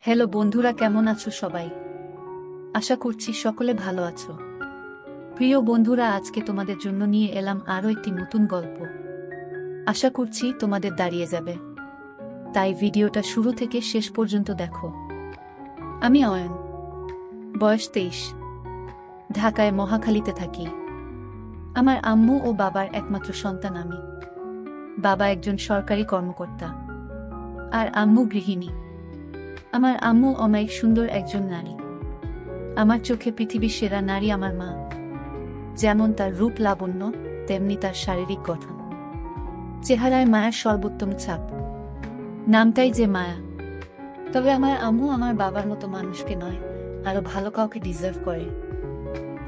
Hello বন্ধুরা, কেমন আছো সবাই? আশা করছি সকলে ভালো আছো। প্রিয় বন্ধুরা, আজকে তোমাদের জন্য নিয়ে এলাম আরও একটি নতুন গল্প। আশা করছি তোমাদের দাঁড়িয়ে যাবে, তাই ভিডিওটা শুরু থেকে শেষ পর্যন্ত দেখো। আমি অয়ন, বয়স 23, ঢাকায় মহাখালীতে থাকি। আমার আম্মু ও বাবার একমাত্র সন্তান আমি। বাবা একজন সরকারি কর্মকর্তা আর আম্মু গৃহিণী। আমার আম্মু অমায়িক সুন্দর একজন নারী। আমার চোখে পৃথিবীর সেরা নারী আমার মা। যেমন তার রূপ লাবণ্য, তেমনি তার শারীরিক গঠন। চেহারায় মায়ার সর্বোত্তম ছাপ। নামটাই যে মায়া। তবে আমার আম্মু আমার বাবার মতো মানুষকে নয়, আরো ভালো কাউকে ডিজার্ভ করে।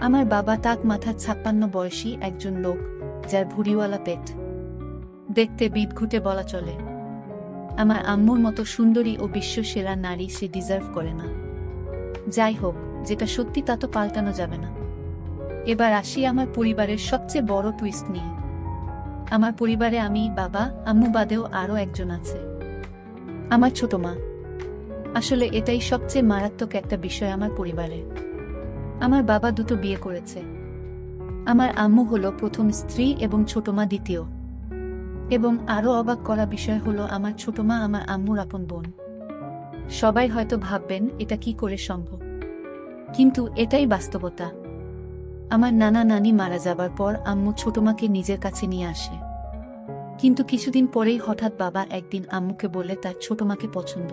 আমার বাবা টাক মাথার 56 বয়সী একজন লোক, যার ভুঁড়িওয়ালা পেট। দেখতে বিদঘুটে বলা চলে। আমার আম্মুর মতো সুন্দরী ও বিশ্ব সেরা নারী সে ডিজার্ভ করে না। যাই হোক, যেটা সত্যি তা তো পাল্টানো যাবে না। এবার আসি আমার পরিবারের সবচেয়ে বড় টুইস্ট নিয়ে। আমার পরিবারে আমি, বাবা, আম্মু বাদেও আরও একজন আছে, আমার ছোট মা। আসলে এটাই সবচেয়ে মারাত্মক একটা বিষয় আমার পরিবারে। আমার বাবা দুটো বিয়ে করেছে। আমার আম্মু হলো প্রথম স্ত্রী এবং ছোট মা দ্বিতীয়। এবং আরও অবাক করা বিষয় হলো আমার ছোট মা আমার আম্মুর আপন বোন। সবাই হয়তো ভাববেন এটা কি করে সম্ভব, কিন্তু এটাই বাস্তবতা। আমার নানা নানি মারা যাবার পর আম্মু ছোট মাকে নিজের কাছে নিয়ে আসে। কিন্তু কিছুদিন পরেই হঠাৎ বাবা একদিন আম্মুকে বলে তার ছোট মাকে পছন্দ।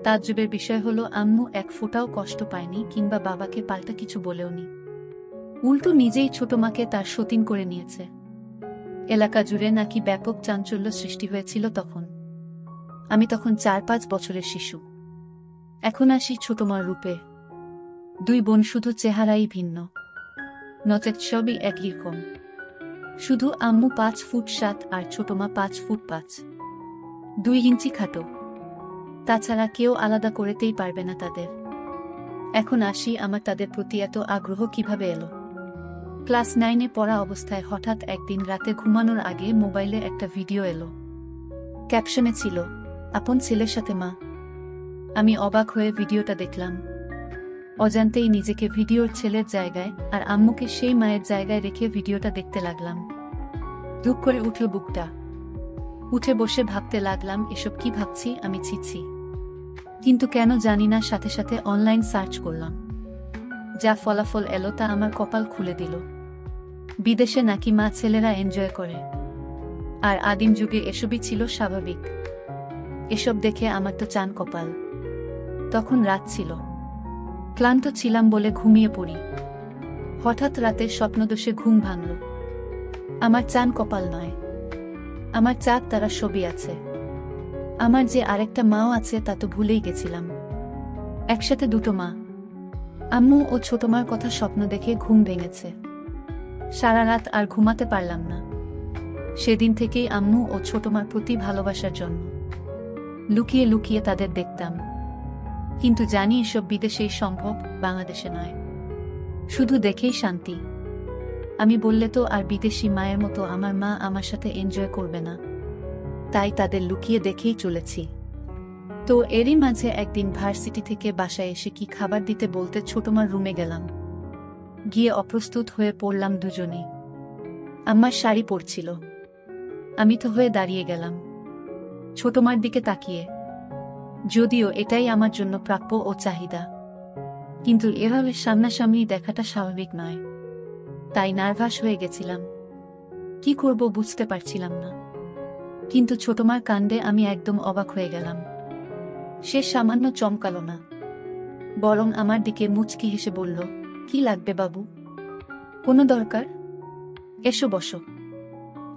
তাজ্জবের বিষয় হলো আম্মু এক ফোঁটাও কষ্ট পায়নি কিংবা বাবাকে পাল্টা কিছু বলেওনি। উল্টো নিজেই ছোট মাকে তার সতীন করে নিয়েছে। এলাকা জুড়ে নাকি ব্যাপক চাঞ্চল্য সৃষ্টি হয়েছিল তখন। আমি তখন 4-5 বছরের শিশু। এখন আসি ছোট মার রূপে। দুই বোন শুধু চেহারাই ভিন্ন, নচেত সবই একই রকম। শুধু আম্মু 5 ফুট 7 আর ছোট মা 5 ফুট 5, 2 ইঞ্চি খাটো। তাছাড়া কেউ আলাদা করতেই পারবে না তাদের। এখন আসি আমার তাদের প্রতি এত আগ্রহ কিভাবে এলো। ক্লাস 9-এ পড়া অবস্থায় হঠাৎ একদিন রাতে ঘুমানোর আগে মোবাইলে একটা ভিডিও এলো। ক্যাপশনে ছিল, আপন ছেলের সাথে মা। আমি অবাক হয়ে ভিডিওটা দেখলাম। অজান্তেই নিজেকে ভিডিওর ছেলের জায়গায় আর আম্মুকে সেই মায়ের জায়গায় রেখে ভিডিওটা দেখতে লাগলাম। ধুপ করে উঠল বুকটা। উঠে বসে ভাবতে লাগলাম, এসব কি ভাবছি আমি, ছিছি। কিন্তু কেন জানি না সাথে সাথে অনলাইন সার্চ করলাম। যা ফলাফল এলো তা আমার কপাল খুলে দিল। বিদেশে নাকি মা ছেলেরা এনজয় করে, আর আদিম যুগে এসবই ছিল স্বাভাবিক। এসব দেখে আমার তো চান কপাল। তখন রাত ছিল, ক্লান্ত ছিলাম বলে ঘুমিয়ে পড়ি। হঠাৎ রাতে স্বপ্নদোষে ঘুম ভাঙল। আমার চান কপাল নয়, আমার চাঁদ তারা ছবি আছে। আমার যে আরেকটা মাও আছে তা তো ভুলেই গেছিলাম। একসাথে দুটো মা, আম্মু ও ছোট মার কথা স্বপ্ন দেখে ঘুম ভেঙেছে। সারা রাত আর ঘুমাতে পারলাম না। সেদিন থেকেই আম্মু ও ছোট মার প্রতি ভালোবাসার জন্য লুকিয়ে লুকিয়ে তাদের দেখতাম। কিন্তু জানি এসব বিদেশেই সম্ভব, বাংলাদেশে নয়। শুধু দেখেই শান্তি। আমি বললে তো আর বিদেশি মায়ের মতো আমার মা আমার সাথে এনজয় করবে না, তাই তাদের লুকিয়ে দেখেই চলেছি। তো এরই মাঝে একদিন ভার্সিটি থেকে বাসায় এসে কি খাবার দিতে বলতে ছোটমার রুমে গেলাম। গিয়ে অপ্রস্তুত হয়ে পড়লাম দুজনেই। আম্মার শাড়ি পরছিল, আমি তো হয়ে দাঁড়িয়ে গেলাম ছোটমার দিকে তাকিয়ে। যদিও এটাই আমার জন্য প্রাপ্য ও চাহিদা, কিন্তু এভাবে সামনাসামনি দেখাটা স্বাভাবিক নয়, তাই নার্ভাস হয়ে গেছিলাম। কি করব বুঝতে পারছিলাম না। কিন্তু ছোটমার কাণ্ডে আমি একদম অবাক হয়ে গেলাম। সে সামান্য চমকালো না, বরং আমার দিকে মুচকি হেসে বলল, কি লাগবে বাবু? কোনো দরকার? এসো বসো।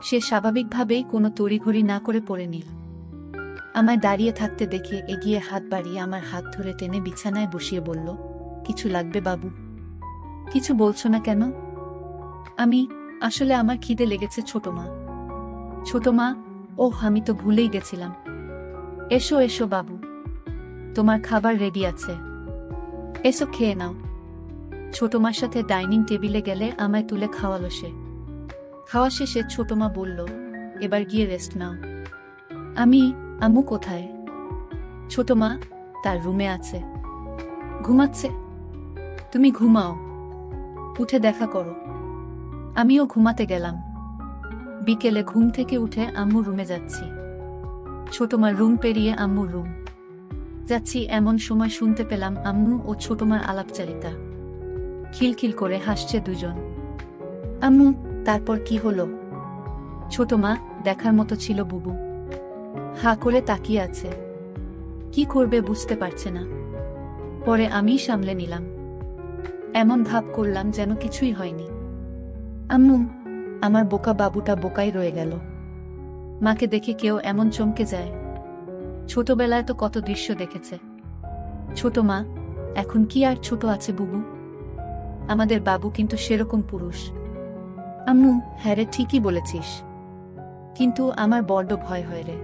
সে স্বাভাবিকভাবেই কোনো তড়িঘড়ি না করে পড়ে নিল। আমায় দাঁড়িয়ে থাকতে দেখে এগিয়ে হাত বাড়িয়ে আমার হাত ধরে টেনে বিছানায় বসিয়ে বলল, কিছু লাগবে বাবু? কিছু বলছো না কেন? আসলে আমার খিদে লেগেছে ছোট মা। ছোট মা, ওহ আমি তো ভুলেই গেছিলাম। এসো এসো বাবু, তোমার খাবার রেডি আছে, এসো খেয়ে নাও। ছোট মার সাথে ডাইনিং টেবিলে গেলে আমায় তুলে খাওয়ালো সে। খাওয়া শেষে ছোট মা বলল, এবার গিয়ে রেস্ট নাও। আম্মু কোথায়? ছোট মা, তার রুমে আছে, ঘুমাচ্ছে। তুমি ঘুমাও, উঠে দেখা করো। আমিও ঘুমাতে গেলাম। বিকেলে ঘুম থেকে উঠে আম্মুর রুমে যাচ্ছি। ছোটমার রুম পেরিয়ে আম্মুর রুম যাচ্ছি, এমন সময় শুনতে পেলাম আম্মু ও ছোটমার আলাপচারিতা। খিলখিল করে হাসছে দুজন। আম্মু, তারপর কি হলো? ছোটমা, দেখার মতো ছিল বুবু। হা করে তাকিয়ে আছে, কি করবে বুঝতে পারছে না। পরে আমি সামলে নিলাম, এমন ভাব করলাম যেন কিছুই হয়নি। আম্মু, আমার বোকা বাবুটা বোকাই রয়ে গেল। মাকে দেখে কেউ এমন চমকে যায়? ছোটবেলায় তো কত দৃশ্য দেখেছে। ছোট মা, এখন কি আর ছোট আছে বুবু? আমাদের বাবু কিন্তু সেরকম পুরুষ। আম্মু, হ্যাঁ রে, ঠিকই বলেছিস, কিন্তু আমার বড্ড ভয় হয় রে।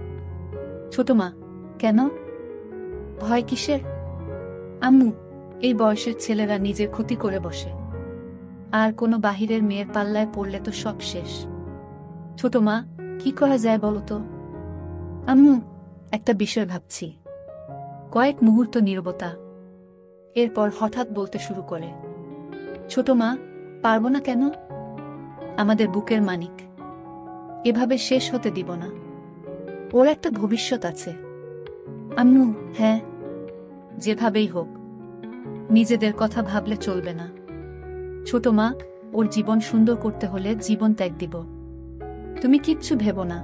ছোট মা, কেন? ভয় কিসের? আম্মু, এই বয়সের ছেলেরা নিজের ক্ষতি করে বসে, আর কোনো বাহিরের মেয়ের পাল্লায় পড়লে তো সব শেষ। ছোট মা, কি করা যায় বলো তো? আম্মু, একটা বিষয় ভাবছি। কয়েক মুহূর্ত নীরবতা। এরপর হঠাৎ বলতে শুরু করে, ছোট মা, পারবো না কেন? আমাদের বুকের মানিক এভাবে শেষ হতে দিব না। ওর একটা ভবিষ্যৎ আছে। আম্মু, হ্যাঁ, যেভাবেই হোক নিজেদের কথা ভাবলে চলবে না। ছোট মা, ওর জীবন সুন্দর করতে হলে জীবন ত্যাগ দিব। তুমি কিচ্ছু ভেবো না,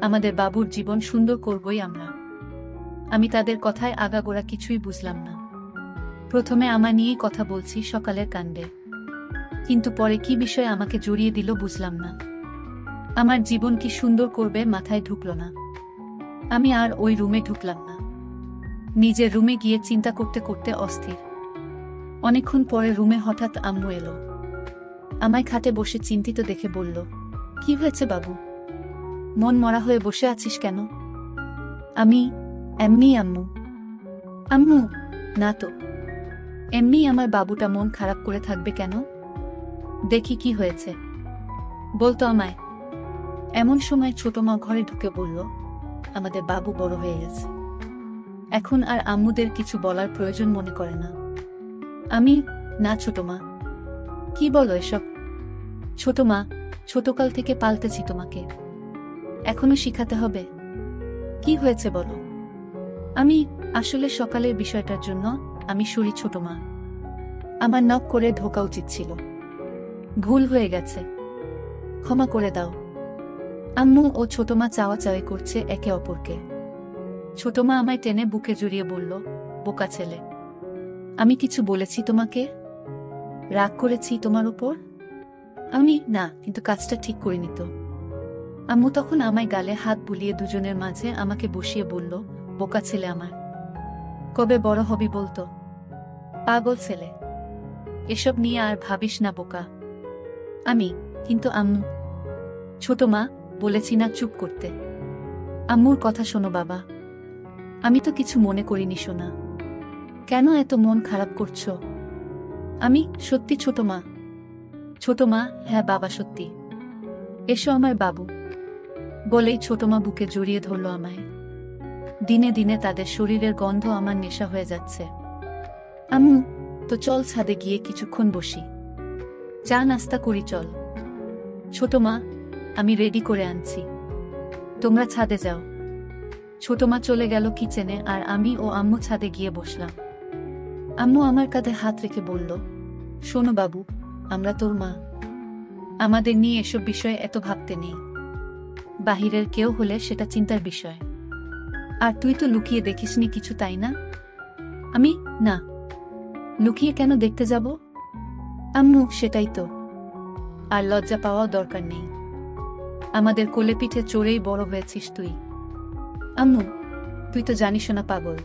আমাদের বাবুর জীবন সুন্দর করবই আমরা। আমি তাদের কথায় আগাগোড়া কিছুই বুঝলাম না। প্রথমে আমার নিয়েই কথা বলছি সকালের কাণ্ডে, কিন্তু পরে কি বিষয় আমাকে জড়িয়ে দিল বুঝলাম না। আমার জীবন কি সুন্দর করবে মাথায় ঢুকল না। আমি আর ওই রুমে ঢুকলাম না। নিজের রুমে গিয়ে চিন্তা করতে করতে অস্থির। অনেকক্ষণ পরে রুমে হঠাৎ আম্মু এলো। আমায় খাটে বসে চিন্তিত দেখে বলল, কি হয়েছে বাবু? মন মরা হয়ে বসে আছিস কেন? আমি এমনি আম্মু। আম্মু, না তো, এমনি আমার বাবুটা মন খারাপ করে থাকবে কেন? দেখি কি হয়েছে, বলতো আমায়। এমন সময় ছোট মা ঘরে ঢুকে বলল, আমাদের বাবু বড় হয়ে গেছে, এখন আর আম্মুদের কিছু বলার প্রয়োজন মনে করে না। আমি, না ছোট মা। কি বলো এসব? ছোট মা, ছোটকাল থেকে পাল্টেছি তোমাকে, এখনো শিখাতে হবে? কি হয়েছে বলো? আমি আসলে সকালের বিষয়টার জন্য আমি সরি ছোট মা। আমার নক করে ঢোকা উচিত ছিল, ভুল হয়ে গেছে, ক্ষমা করে দাও। আম্মু ও ছোট মা চাওয়াচাওয়ি করছে একে অপরকে। ছোট মা আমায় টেনে বুকে জড়িয়ে বলল, বোকা ছেলে, আমি কিছু বলেছি তোমাকে? রাগ করেছি তোমার উপর? আমি না, কিন্তু কাজটা ঠিক করিনি তো। আম্মু তখন আমায় গালে হাত বুলিয়ে দুজনের মাঝে আমাকে বসিয়ে বলল, বোকা ছেলে আমার, কবে বড় হবি বলতো? পাগল ছেলে, এসব নিয়ে আর ভাবিস না বোকা। আমি, কিন্তু আম্মু। ছোট মা, বলেছি না চুপ করতে। আম্মুর কথা শোনো বাবা। আমি তো কিছু মনে করিনি সোনা, কেন এত মন খারাপ করছো? আমি সত্যি ছোট মা। ছোট মা, হ্যাঁ বাবা সত্যি, এসো আমার বাবু। বলেই ছোট মা বুকে জড়িয়ে ধরল আমায়। দিনে দিনে তাদের শরীরের গন্ধ আমার নেশা হয়ে যাচ্ছে। আম্মু, তো চল ছাদে গিয়ে কিছুক্ষণ বসি, চা নাস্তা করি চল। ছোট মা, আমি রেডি করে আনছি, তোমরা ছাদে যাও। ছোট মা চলে গেল কিচেনে আর আমি ও আম্মু ছাদে গিয়ে বসলাম। আম্মু আমার কাঁধে হাত রেখে বলল, শোনো বাবু, আমরা তোর মা, আমাদের নিয়ে এসব বিষয়ে এত ভাবতে নেই। বাহিরের কেউ হলে সেটা চিন্তার বিষয়। আর তুই তো লুকিয়ে দেখিসনি কিছু, তাই না? আমি, না, লুকিয়ে কেন দেখতে যাব? আম্মু, সেটাই তো, আর লজ্জা পাওয়া দরকার নেই। আমাদের কোলে পিঠে চড়েই বড় হয়েছিস তুই। আম্মু, তুই তো জানিস না পাগল,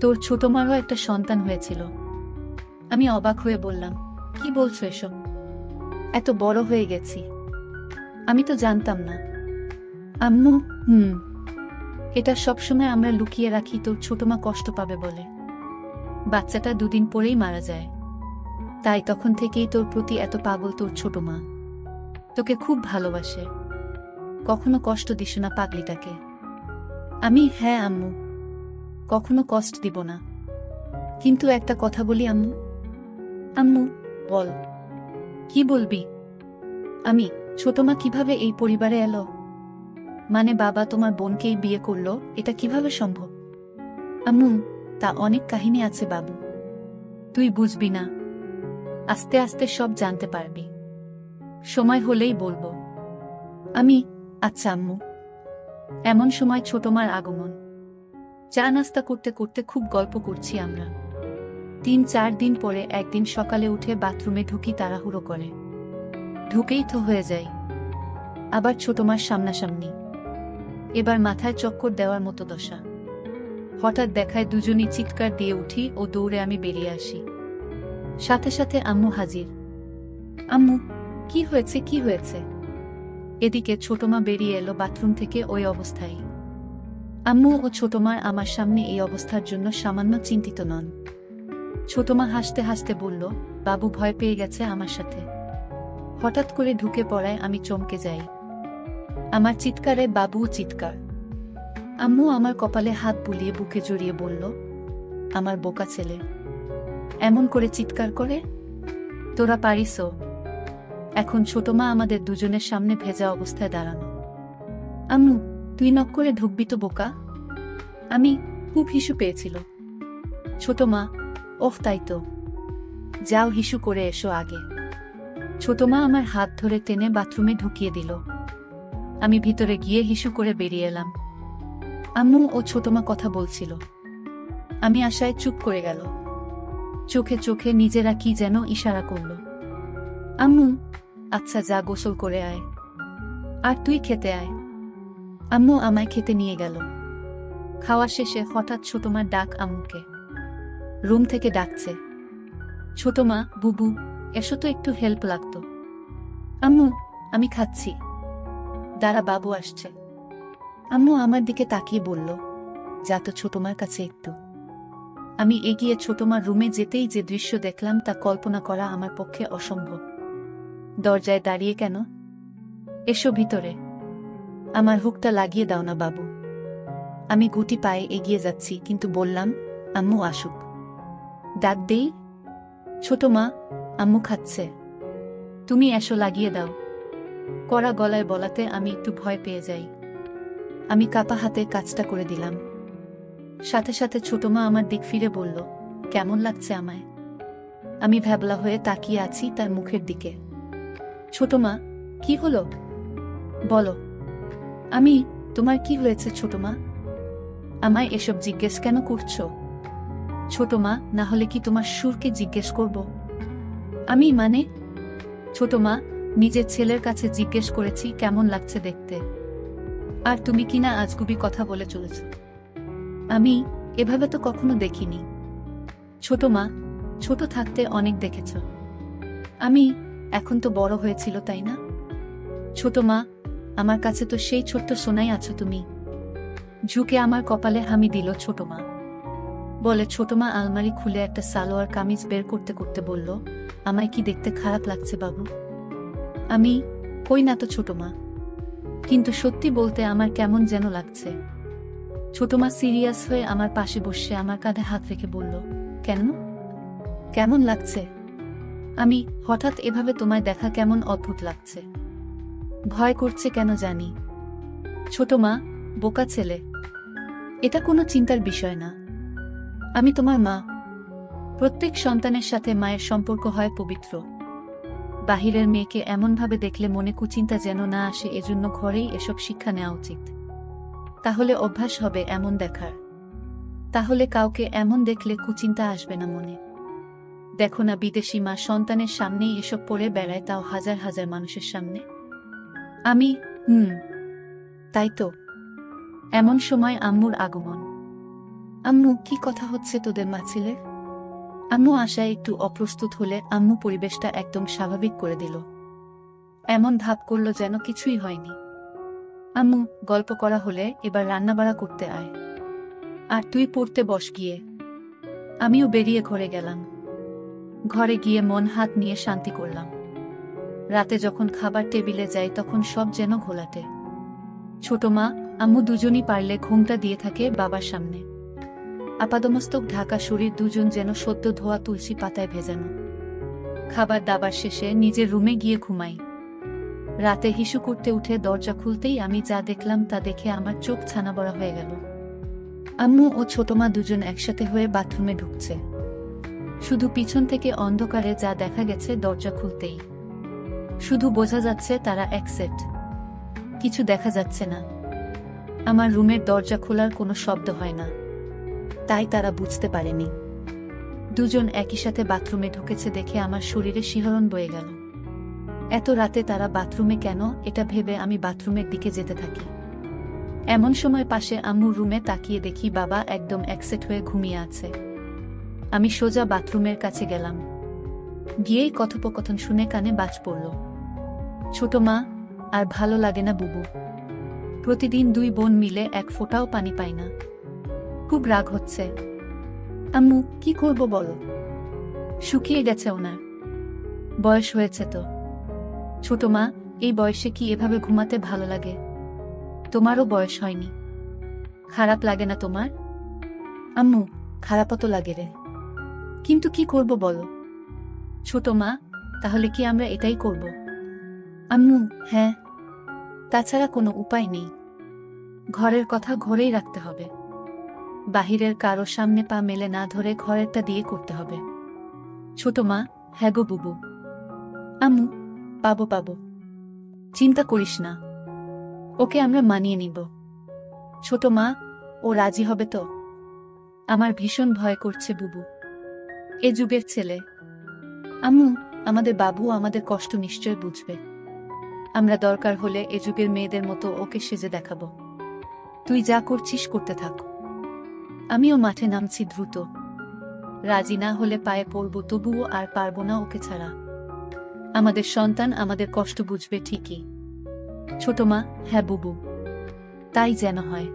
তোর ছোট মারও একটা সন্তান হয়েছিল। আমি অবাক হয়ে বললাম, কি বলছো এসব? এত বড় হয়ে গেছি, আমি তো জানতাম না। আম্মু, এটা সবসময় আমরা লুকিয়ে রাখি তোর ছোট মা কষ্ট পাবে বলে। বাচ্চাটা দুদিন পরেই মারা যায়, তাই তখন থেকেই তোর প্রতি এত পাগল তোর ছোট মা। তোকে খুব ভালোবাসে, কখনো কষ্ট দিস না পাগলিটাকে। আমি, হ্যাঁ আম্মু। কখনো কষ্ট দিব না। কিন্তু একটা কথা বলি আম্মু। আম্মু, বল। কি বলবি? আমি, ছোট মা কিভাবে এই পরিবারে এলো? মানে বাবা তোমার বোনকেই বিয়ে করলো, এটা কিভাবে সম্ভব? আম্মু, তা অনেক কাহিনী আছে বাবু, তুই বুঝবি না। আস্তে আস্তে সব জানতে পারবি, সময় হলেই বলবো। আমি, আচ্ছা আম্মু। এমন সময় ছোট মার আগমন। চা নাস্তা করতে করতে খুব গল্প করছি আমরা। 3-4 দিন পরে একদিন সকালে উঠে বাথরুমে ঢুকি তাড়াহুড়ো করে। ঢুকেই তো হয়ে যাই আবার ছোট মার সামনাসামনি। এবার মাথায় চক্কর দেওয়ার মতো দশা। হঠাৎ দেখায় দুজনই চিৎকার দিয়ে উঠি ও দৌড়ে আমি বেরিয়ে আসি। সাথে সাথে আম্মু হাজির। আম্মু, কি হয়েছে কি হয়েছে? এদিকে ছোট মা বেরিয়ে এলো বাথরুম থেকে ওই অবস্থায়। আম্মু ও ছোট মার আমার সামনে এই অবস্থার জন্য সামান্য চিন্তিত নন। ছোট মা হাসতে হাসতে বলল, বাবু ভয় পেয়ে গেছে আমার সাথে। হঠাৎ করে ঢুকে পড়ায় আমি চমকে যাই। আমার চিৎকারে বাবুও চিৎকার। আম্মু আমার কপালে হাত বুলিয়ে বুকে জড়িয়ে বলল, আমার বোকা ছেলে এমন করে চিৎকার করে? তোরা পারিসও? এখন ছোট মা আমাদের দুজনের সামনে ভেজা অবস্থায় দাঁড়ানো। আম্মু, তুই নক করে ঢুকবি তো বোকা। আমি, খুব হিসু পেয়েছিল। ছোট মা, ওহ তাই তো, যাও হিসু করে এসো আগে। ছোট মা আমার হাত ধরে টেনে বাথরুমে ঢুকিয়ে দিল। আমি ভিতরে গিয়ে হিসু করে বেরিয়ে এলাম। আম্মু ও ছোট মা কথা বলছিল। আমি আশায় চুপ করে গেল। চোখে চোখে নিজেরা কি যেন ইশারা করল। আম্মু, আচ্ছা যা গোসল করে আয়, আর তুই খেতে আয়। আম্মু আমায় খেতে নিয়ে গেল। খাওয়া শেষে হঠাৎ ছোট মার ডাক আম্মুকে। রুম থেকে ডাকছে, ছোট মা, বুবু এসো তো, একটু হেল্প লাগতো। আম্মু, আমি খাচ্ছি, দাঁড়া বাবু আসছে। আম্মু আমার দিকে তাকিয়ে বলল, যা তো ছোট মার কাছে একটু। আমি এগিয়ে ছোট মার রুমে যেতেই যে দৃশ্য দেখলাম তা কল্পনা করা আমার পক্ষে অসম্ভব। দরজায় দাঁড়িয়ে কেন? এসো ভিতরে, আমার হুকটা লাগিয়ে দাও না বাবু। আমি গুটি পায়ে এগিয়ে যাচ্ছি, কিন্তু বললাম, আম্মু আসুক। ডাক দেই? ছোট মা, আম্মু খাচ্ছে, তুমি এসো লাগিয়ে দাও। কড়া গলায় বলাতে আমি একটু ভয় পেয়ে যাই। আমি কাপা হাতে কাজটা করে দিলাম। সাথে সাথে ছোট মা আমার দিক ফিরে বলল, কেমন লাগছে আমায়? আমি ভ্যাবলা হয়ে তাকিয়ে আছি তার মুখের দিকে। ছোট মা, কি হলো বলো। আমি, তোমার কি হয়েছে ছোট মা? আমায় এসব জিজ্ঞেস কেন করছো? ছোট মা, না হলে কি তোমার সুরকে জিজ্ঞেস করব? আমি মানে? ছোট মা, নিজের ছেলের কাছে জিজ্ঞেস করেছি কেমন লাগছে দেখতে, আর তুমি কিনা আজগুবি কথা বলে চলেছ। আমি, এভাবে তো কখনো দেখিনি। ছোট মা, ছোট থাকতে অনেক দেখেছ। আমি, এখন তো বড় হয়েছিল তাই না? ছোট মা, আমার কাছে তো সেই ছোট্ট সোনাই আছো তুমি। ঝুঁকে আমার কপালে হামি দিল ছোট মা। বলে ছোট মা আলমারি খুলে একটা সালোয়ার কামিজ বের করতে করতে বলল, আমায় কি দেখতে খারাপ লাগছে বাবু? আমি, কই না তো ছোট মা, কিন্তু সত্যি বলতে আমার কেমন যেন লাগছে। ছোট মা সিরিয়াস হয়ে আমার পাশে বসে আমার কাঁধে হাত রেখে বলল, কেন, কেমন লাগছে? আমি, হঠাৎ এভাবে তোমায় দেখা কেমন অদ্ভুত লাগছে। ভয় করছে কেন জানি। ছোট মা, বোকা ছেলে, এটা কোনো চিন্তার বিষয় না। আমি তোমার মা। প্রত্যেক সন্তানের সাথে মায়ের সম্পর্ক হয় পবিত্র। বাহিরের মেয়েকে এমনভাবে দেখলে মনে কুচিন্তা যেন না আসে, এজন্য ঘরেই এসব শিক্ষা নেওয়া উচিত। তাহলে অভ্যাস হবে এমন দেখার। তাহলে কাউকে এমন দেখলে কুচিন্তা আসবে না মনে। দেখো না বিদেশি মা সন্তানের সামনেই এসব পরে বেড়ায়, তাও হাজার হাজার মানুষের সামনে। আমি, তাই তো। এমন সময় আম্মুর আগমন। আম্মু, কি কথা হচ্ছে তোদের মা ছেলে? আম্মু আশায় একটু অপ্রস্তুত হলে আম্মু পরিবেশটা একদম স্বাভাবিক করে দিল। এমন ভাব করল যেন কিছুই হয়নি। আম্মু, গল্প করা হলে এবার রান্নাবাড়া করতে আয়, আর তুই পড়তে বস গিয়ে। আমিও বেরিয়ে ঘরে গেলাম। ঘরে গিয়ে মন হাত নিয়ে শান্তি করলাম। রাতে যখন খাবার টেবিলে যাই তখন সব যেন ঘোলাটে। ছোট মা, আম্মু দুজনই পারলে ঘুমটা দিয়ে থাকে বাবার সামনে। আপাদমস্তক ঢাকা শরীর, দুজন যেন সদ্য ধোয়া তুলসী পাতায় ভেজানো। খাবার দাবার শেষে নিজের রুমে গিয়ে ঘুমাই। রাতে হিসু করতে উঠে দরজা খুলতেই আমি যা দেখলাম তা দেখে আমার চোখ ছানাবড়া হয়ে গেল। আম্মু ও ছোট মা দুজন একসাথে হয়ে বাথরুমে ঢুকছে। শুধু পিছন থেকে অন্ধকারে যা দেখা গেছে দরজা খুলতেই। শুধু বোঝা যাচ্ছে তারা এক সেট, কিছু দেখা যাচ্ছে না। আমার রুমের দরজা খোলার কোনো শব্দ হয় না, তাই তারা বুঝতে পারেনি। দুজন একই সাথে বাথরুমে ঢুকেছে দেখে আমার শরীরে শিহরণ বয়ে গেল। এত রাতে তারা বাথরুমে কেন, এটা ভেবে আমি বাথরুমের দিকে যেতে থাকি। এমন সময় পাশে আম্মুর রুমে তাকিয়ে দেখি বাবা একদম একসেট হয়ে ঘুমিয়ে আছে। আমি সোজা বাথরুমের কাছে গেলাম। গিয়েই কথোপকথন শুনে কানে বাজ পড়ল। ছোট মা, আর ভালো লাগে না বুবু। প্রতিদিন দুই বোন মিলে এক ফোঁটাও পানি পাই না। খুব রাগ হচ্ছে। আম্মু, কি করব বলো? শুকিয়ে গেছে ওনার, বয়স হয়েছে তো। ছোট মা, এই বয়সে কি এভাবে ঘুমাতে ভালো লাগে? তোমারও বয়স হয়নি, খারাপ লাগে না তোমার? আম্মু, খারাপও তো লাগে রে, কিন্তু কি করব বলো? ছোট মা, তাহলে কি আমরা এটাই করব? আম্মু, হ্যাঁ, তাছাড়া কোনো উপায় নেই। ঘরের কথা ঘরেই রাখতে হবে। বাহিরের কারো সামনে পা মেলে না ধরে ঘরেরটা দিয়ে করতে হবে। ছোট মা, হ্যাঁ গো বুবু। আম্মু, পাবো পাবো, চিন্তা করিস না, ওকে আমরা মানিয়ে নিব। ছোট মা, ও রাজি হবে তো? আমার ভীষণ ভয় করছে বুবু, এ যুগের ছেলে। আম্মু, আমাদের বাবু আমাদের কষ্ট নিশ্চয় বুঝবে। আমরা দরকার হলে এ যুগের মেয়েদের মতো ওকে সেজে দেখাবো। তুই যা করছিস করতে থাক, আমিও মাঠে নামছি দ্রুত। রাজি না হলে পায়ে পড়ব, তবুও আর পারবো না ওকে ছাড়া। আমাদের সন্তান আমাদের কষ্ট বুঝবে ঠিকই। ছোট মা, হ্যাঁ বুবু, তাই যেন হয়।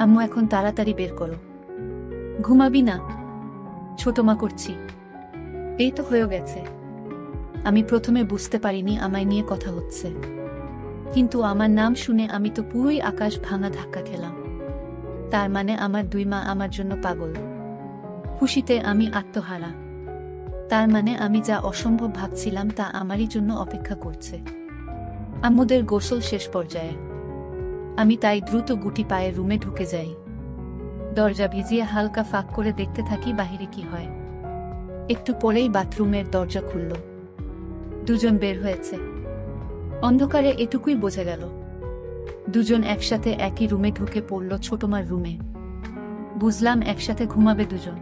আম্মু, এখন তাড়াতাড়ি বের করো। ঘুমাবি না? ছোট মা, করছি। এই তো হয়ে গেছে। আমি প্রথমে বুঝতে পারিনি আমায় নিয়ে কথা হচ্ছে, কিন্তু আমার নাম শুনে আমি তো পুরোই আকাশ ভাঙা ধাক্কা খেলাম। তার মানে আমার দুই মা আমার জন্য পাগল। খুশিতে আমি আত্মহারা। তার মানে আমি যা অসম্ভব ভাবছিলাম তা আমারই জন্য অপেক্ষা করছে। আম্মুদের গোসল শেষ পর্যায়ে। আমি তাই দ্রুত গুটি পায়ে রুমে ঢুকে যাই। দরজা ভিজিয়ে হালকা ফাঁক করে দেখতে থাকি বাহিরে কি হয়। একটু পরেই বাথরুমের দরজা খুলল। দুজন বের হয়েছে। অন্ধকারে এটুকুই বোঝা গেল, দুজন একসাথে একই রুমে ঢুকে পড়ল, ছোটমার রুমে। বুঝলাম একসাথে ঘুমাবে দুজন।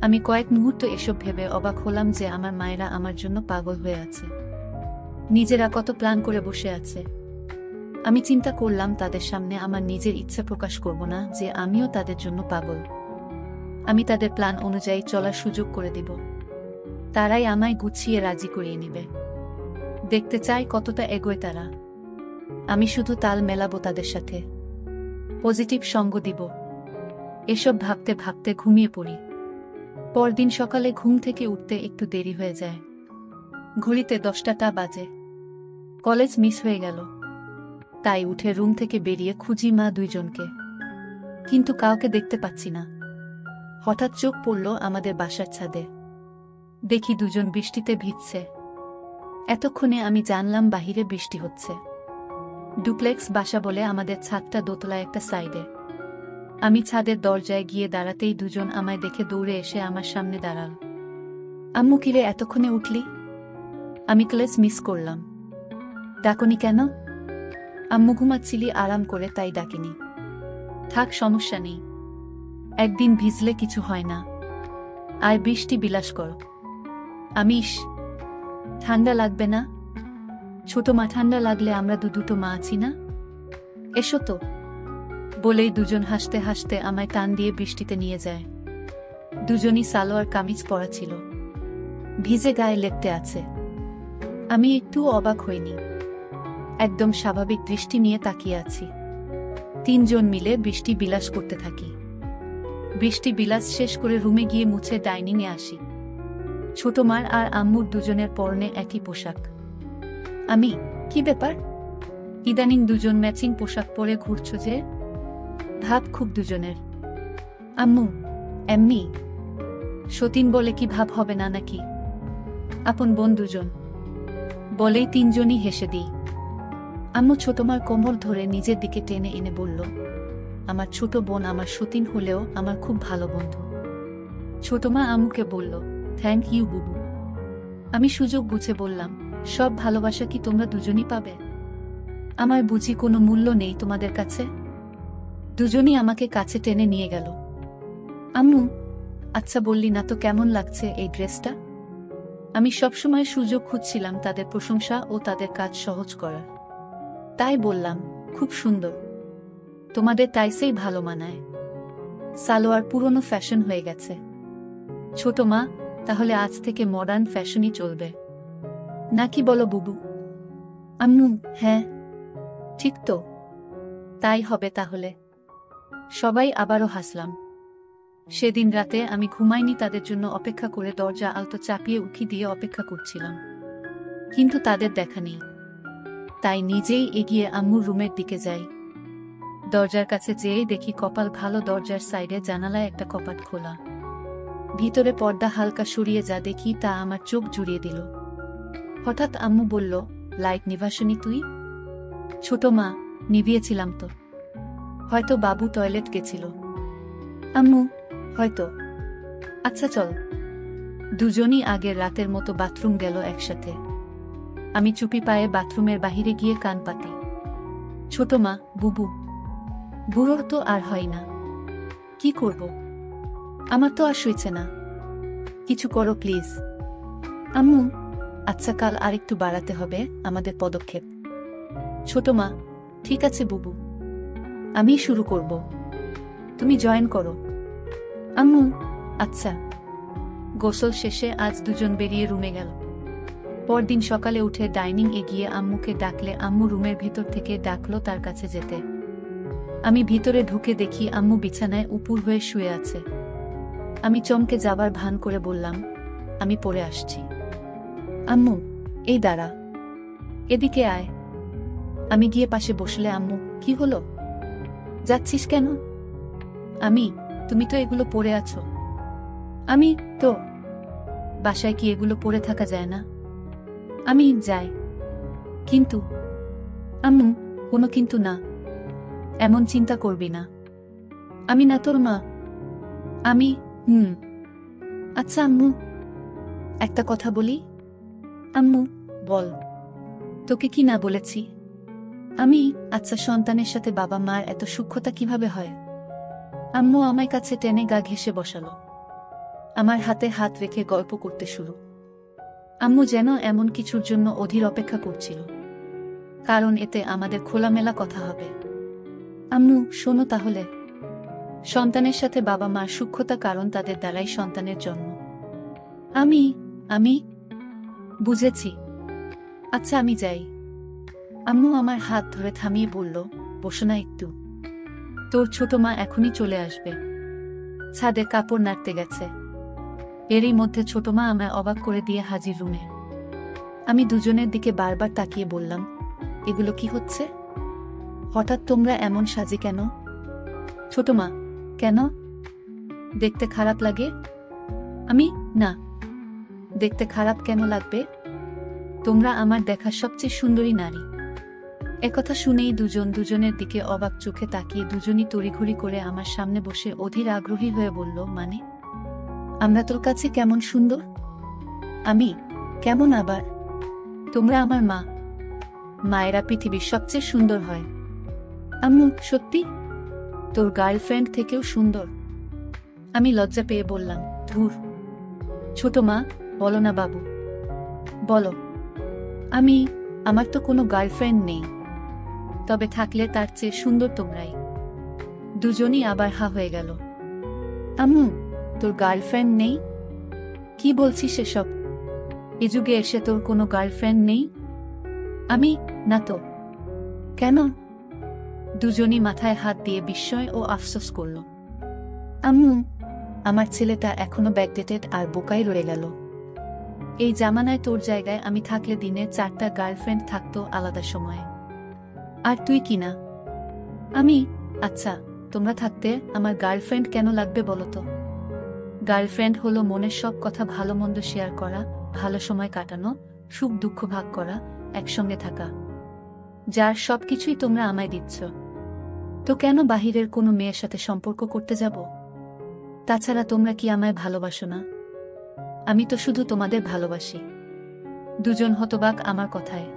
আমি কয়েক মুহূর্ত এসব ভেবে অবাক হলাম যে আমার মায়েরা আমার জন্য পাগল হয়ে আছে। নিজেরা কত প্ল্যান করে বসে আছে। আমি চিন্তা করলাম তাদের সামনে আমার নিজের ইচ্ছা প্রকাশ করব না যে আমিও তাদের জন্য পাগল। আমি তাদের প্ল্যান অনুযায়ী চলার সুযোগ করে দিব। তারাই আমায় গুছিয়ে রাজি করিয়ে নিবে। দেখতে চাই কতটা এগোয় তারা। আমি শুধু তাল মেলাবো তাদের সাথে, পজিটিভ সঙ্গ দিব। এসব ভাবতে ভাবতে ঘুমিয়ে পড়ি। পরদিন সকালে ঘুম থেকে উঠতে একটু দেরি হয়ে যায়। ঘড়িতে 10টা বাজে। কলেজ মিস হয়ে গেল। তাই উঠে রুম থেকে বেরিয়ে খুঁজি মা দুইজনকে, কিন্তু কাউকে দেখতে পাচ্ছি না। হঠাৎ চোখ পড়ল আমাদের বাসার ছাদে। দেখি দুজন বৃষ্টিতে ভিজছে। এতক্ষণে আমি জানলাম বাহিরে বৃষ্টি হচ্ছে। ডুপ্লেক্স বাসা বলে আমাদের ছাদটা দোতলা একটা সাইডে। আমি ছাদের দরজায় গিয়ে দাঁড়াতেই দুজন আমায় দেখে দৌড়ে এসে আমার সামনে দাঁড়াল। আম্মু, কিরে এতক্ষণে উঠলি? আমি ক্লাস মিস করলাম। ডাকনি কেন? আম্মু, ঘুমাচ্ছিলি আরাম করে, তাই ডাকিনি। থাক, সমস্যা নেই, একদিন ভিজলে কিছু হয় না। আর বৃষ্টি বিলাস করো। আমিষ, ঠান্ডা লাগবে না? ছোট মা, ঠান্ডা লাগলে আমরা দুটো মা আছি না, এসো তো। বলেই দুজন হাসতে হাসতে আমায় টান দিয়ে বৃষ্টিতে নিয়ে যায়। দুজনই সালোয়ার কামিজ পরা ছিল, ভিজে গায়ে লেপ্টে আছে। আমি একটু অবাক হইনি, একদম স্বাভাবিক দৃষ্টি নিয়ে তাকিয়ে আছি। তিনজন মিলে বৃষ্টি বিলাস করতে থাকি। বৃষ্টি বিলাস শেষ করে রুমে গিয়ে মুছে ডাইনিংয়ে আসি। ছোট মার আর আম্মুর দুজনের পরনে একই পোশাক। আমি, কি ব্যাপার? ইদানিং দুজন ম্যাচিং পোশাক পরে ঘুরছো যে? ভাব খুব দুজনের। আম্মু, এমনি সতীন বলে কি ভাব হবে না নাকি? আপন বোন দুজন বলেই তিনজনই হেসে দিই। আম্মু ছোটমার কোমর ধরে নিজের দিকে টেনে এনে বলল, আমার ছোট বোন আমার সতীন হলেও আমার খুব ভালো বন্ধু। ছোটমা আম্মুকে বলল, থ্যাংক ইউ বুবু। আমি সুযোগ বুঝে বললাম, সব ভালোবাসা কি তোমরা দুজনই পাবে? আমার বুঝি কোনো মূল্য নেই তোমাদের কাছে? দুজনই আমাকে কাছে টেনে নিয়ে গেল। আম্মু, আচ্ছা বললি না তো কেমন লাগছে এই ড্রেসটা? আমি সবসময় সুযোগ খুঁজছিলাম তাদের প্রশংসা ও তাদের কাজ সহজ করার। তাই বললাম, খুব সুন্দর। তোমাদের টাইসেই ভালো মানায়। সালোয়ার পুরনো ফ্যাশন হয়ে গেছে। ছোট মা, তাহলে আজ থেকে মডার্ন ফ্যাশনই চলবে নাকি বলো বুবু? আম্মু, হ্যাঁ ঠিক তো, তাই হবে তাহলে। সবাই আবারও হাসলাম। সেদিন রাতে আমি ঘুমাইনি, তাদের জন্য অপেক্ষা করে দরজা আলতো চাপিয়ে উকি দিয়ে অপেক্ষা করছিলাম, কিন্তু তাদের দেখা নেই। তাই নিজেই এগিয়ে আম্মুর রুমের দিকে যাই। দরজার কাছে যেয়েই দেখি কপাল ভালো, দরজার সাইডে জানালায় একটা কপাট খোলা। ভিতরে পর্দা হালকা সরিয়ে যা দেখি তা আমার চোখ জুড়িয়ে দিল। হঠাৎ আম্মু বলল, লাইট নিভাসনি তুই? ছোট মা, নিভিয়েছিলাম তো। হয়তো বাবু টয়লেট গেছিল। আম্মু, হয়তো। আচ্ছা চল। দুজনই আগের রাতের মতো বাথরুম গেল একসাথে। আমি চুপি পায়ে বাথরুমের বাহিরে গিয়ে কান পাতি। ছোট মা, বুবু বুড়ো তো আর হয় না, কি করব? আমার তো আর সইছে না, কিছু করো প্লিজ। আম্মু, আচ্ছা কাল আরেকটু বাড়াতে হবে আমাদের পদক্ষেপ। ছোট মা, ঠিক আছে বুবু, আমি শুরু করব, তুমি জয়েন করো। আম্মু, আচ্ছা। গোসল শেষে আজ দুজন বেরিয়ে রুমে গেল। পরদিন সকালে উঠে ডাইনিং এ গিয়ে আম্মুকে ডাকলে আম্মু রুমের ভিতর থেকে ডাকলো তার কাছে যেতে। আমি ভিতরে ঢুকে দেখি আম্মু বিছানায় উপুর হয়ে শুয়ে আছে। আমি চমকে যাবার ভান করে বললাম, আমি পড়ে আসছি। আম্মু, এই দাঁড়া, এদিকে আয়। আমি গিয়ে পাশে বসলে আম্মু, কি হলো? যাচ্ছিস কেন? আমি, তুমি তো এগুলো পরে আছো। আমি তো, বাসায় কি এগুলো পরে থাকা যায় না? আমি যাই। কিন্তু আম্মু, কোনো কিন্তু না, এমন চিন্তা করবি না। আমি না তোর মা। আমি আচ্ছা আম্মু, একটা কথা বলি। আম্মু, বল। তোকে কি না বলেছি? আমি, আচ্ছা সন্তানের সাথে বাবা মার এত সূক্ষ্মতা কিভাবে হয়? আম্মু আমায় কাছে টেনে গা ঘেঁষে বসালো। আমার হাতে হাত রেখে গল্প করতে শুরু। আম্মু যেন এমন কিছুর জন্য অধীর অপেক্ষা করছিল, কারণ এতে আমাদের খোলামেলা কথা হবে। আম্মু, শোনো তাহলে। সন্তানের সাথে বাবা মার সূক্ষ্মতা, কারণ তাদের দ্বারাই সন্তানের জন্ম। আমি আমি বুঝেছি। আচ্ছা আমি যাই। আম্মু আমার হাত ধরে থামিয়ে বলল, বসো না একটু, তোর ছোট মা এখনই চলে আসবে। ছাদে কাপড় নাড়তে গেছে। এরই মধ্যে ছোট মা আমায় অবাক করে দিয়ে হাজির রুমে। আমি দুজনের দিকে বারবার তাকিয়ে বললাম, এগুলো কি হচ্ছে? হঠাৎ তোমরা এমন সাজে কেন? ছোট মা, কেন? দেখতে খারাপ লাগে? আমি, না, দেখতে খারাপ কেন লাগবে? তোমরা আমার দেখা সবচেয়ে সুন্দরী নারী। একথা শুনেই দুজন দুজনের দিকে অবাক চোখে তাকিয়ে দুজনই তড়িঘড়ি করে আমার সামনে বসে অধীর আগ্রহী হয়ে বলল, মানে আমরা তোর কাছে কেমন সুন্দর? আমি, কেমন আবার? তোমরা আমার মা। মায়েরা পৃথিবীর সবচেয়ে সুন্দর হয়। আম্মু, সত্যি? তোর গার্লফ্রেন্ড থেকেও সুন্দর? আমি লজ্জা পেয়ে বললাম, ধুর। ছোট মা, বলো না বাবু, বলো। আমি, আমার তো কোনো গার্লফ্রেন্ড নেই, তবে থাকলে তার চেয়ে সুন্দর তোমরাই। দুজনই আবার হা হয়ে গেল। আম্মু, তোর গার্লফ্রেন্ড নেই? কি বলছিস এসব? এ যুগে এসে তোর কোনো গার্লফ্রেন্ড নেই? আমি, না তো। কেন? দুজনই মাথায় হাত দিয়ে বিস্ময় ও আফসোস করল। আম্মু, আমার ছেলেটা এখনো ব্যাকডেটেড আর বোকাই রয়ে গেল। এই জামানায় তোর জায়গায় আমি থাকলে দিনে 4টা গার্লফ্রেন্ড থাকতো আলাদা সময়ে। আর তুই কি না? আমি, আচ্ছা তোমরা থাকতে আমার গার্লফ্রেন্ড কেন লাগবে বলো তো? গার্লফ্রেন্ড হলো মনের সব কথা ভালো মন্দ শেয়ার করা, ভালো সময় কাটানো, সুখ দুঃখ ভাগ করা, একসঙ্গে থাকা, যার সবকিছুই তোমরা আমায় দিচ্ছ। তো কেন বাহিরের কোনো মেয়ের সাথে সম্পর্ক করতে যাব? তাছাড়া তোমরা কি আমায় ভালোবাসো না? আমি তো শুধু তোমাদের ভালোবাসি। দুজন হতবাক আমার কথায়।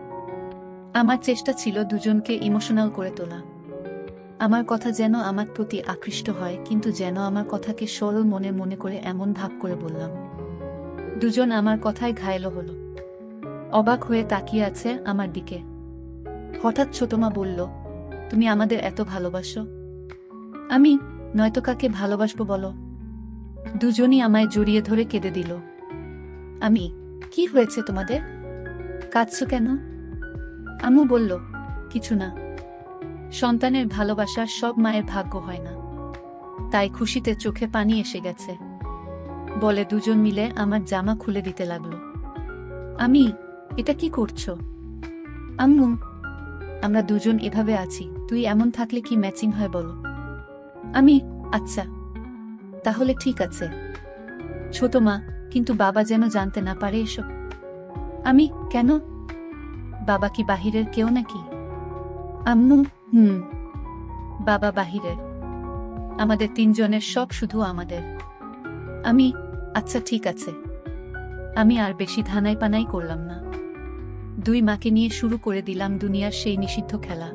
আমার চেষ্টা ছিল দুজনকে ইমোশনাল করে তোলা। আমার কথা যেন আমার প্রতি আকৃষ্ট হয়, কিন্তু যেন আমার কথাকে সরল মনে মনে করে এমন ভাব করে বললাম। দুজন আমার কথায় ঘায়েল হলো, অবাক হয়ে তাকিয়ে আছে আমার দিকে। হঠাৎ ছোটমা বলল, তুমি আমাদের এত ভালোবাসো? আমি নয়তো কাকে ভালোবাসবো বলো? দুজনই আমায় জড়িয়ে ধরে কেঁদে দিল। আমি, কি হয়েছে তোমাদের? কাঁদছো কেন? আম্মু বলল, কিছু না। সন্তানের ভালোবাসার সব মায়ের ভাগ্য হয় না, তাই খুশিতে চোখে পানি এসে গেছে বলে দুজন মিলে আমার জামা খুলে দিতে লাগলো। আমি, এটা কি করছো? আম্মু, আমরা দুজন এভাবে আছি, তুই এমন থাকলে কি ম্যাচিং হয় বলো? আমি, আচ্ছা তাহলে ঠিক আছে। ছোট মা, কিন্তু বাবা যেন জানতে না পারে এসব। আমি, কেন? বাবা কি বাহিরের কেউ নাকি? আম্মু, বাবা বাহিরের। আমাদের তিনজনের সব শুধু আমাদের। আমি, আচ্ছা ঠিক আছে। আমি আর বেশি ধানাই পানাই করলাম না। দুই মাকে নিয়ে শুরু করে দিলাম দুনিয়ার সেই নিষিদ্ধ খেলা।